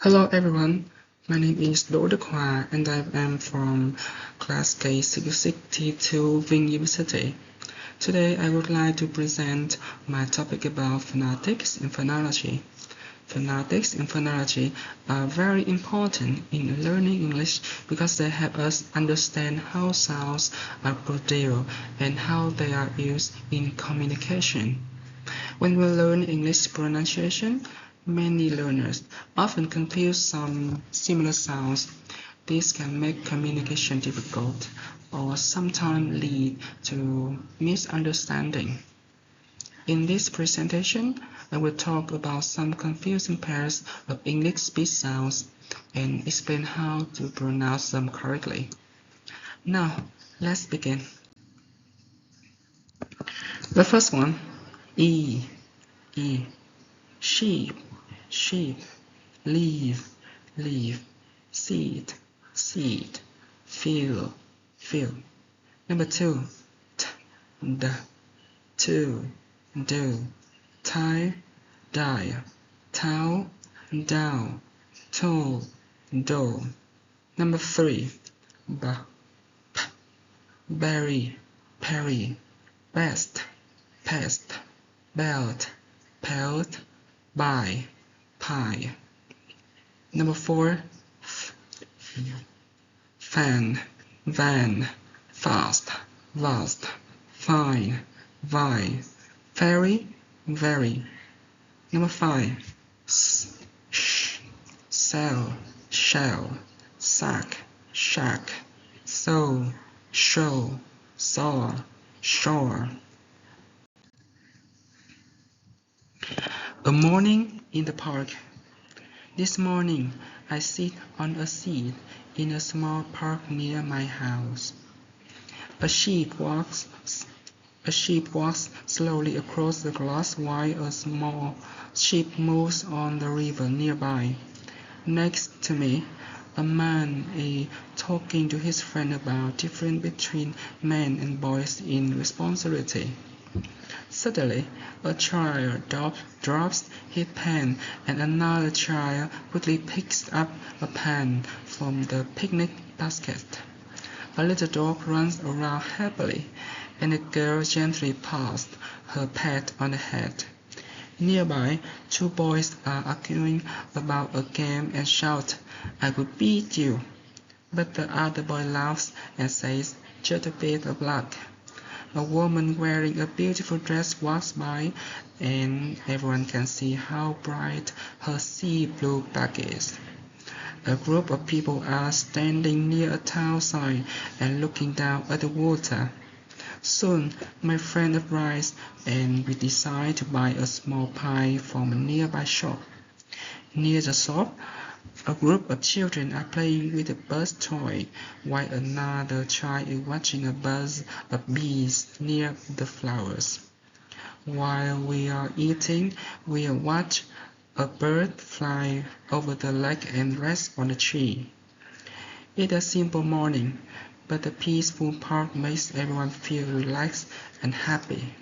Hello everyone, my name is Đỗ Đức Hòa and I am from class K662 Vinh University. Today I would like to present my topic about phonetics and phonology. Phonetics and phonology are very important in learning English because they help us understand how sounds are produced and how they are used in communication. When we learn English pronunciation, many learners often confuse some similar sounds. This can make communication difficult or sometimes lead to misunderstanding. In this presentation, I will talk about some confusing pairs of English speech sounds and explain how to pronounce them correctly. Now, let's begin. The first one, E, E, sheep, sheep, leave, leave, seed, seed, feel, feel. Number two, t, d, to, do, tie, die, towel, down, toll, do. Number three, b, p, berry, perry, best, pest, belt, pelt, buy, pie. Number four, fan, van, fast, vast, fine, vine, very, very. Number five, sell, shell, sack, shack, sow, show, saw, shore. A morning in the park. This morning, I sit on a seat in a small park near my house. A sheep walks slowly across the grass while a small ship moves on the river nearby. Next to me, a man is talking to his friend about difference between men and boys in responsibility. Suddenly, a child drops his pen and another child quickly picks up a pen from the picnic basket. A little dog runs around happily, and a girl gently pats her pet on the head. Nearby, two boys are arguing about a game and shout, "I will beat you!" But the other boy laughs and says, "Just a bit of luck." A woman wearing a beautiful dress walks by, and everyone can see how bright her sea blue bag is. A group of people are standing near a town sign and looking down at the water. Soon, my friend arrives, and we decide to buy a small pie from a nearby shop. Near the shop, a group of children are playing with a bird toy, while another child is watching a buzz of bees near the flowers. While we are eating, we watch a bird fly over the lake and rest on a tree. It's a simple morning, but the peaceful park makes everyone feel relaxed and happy.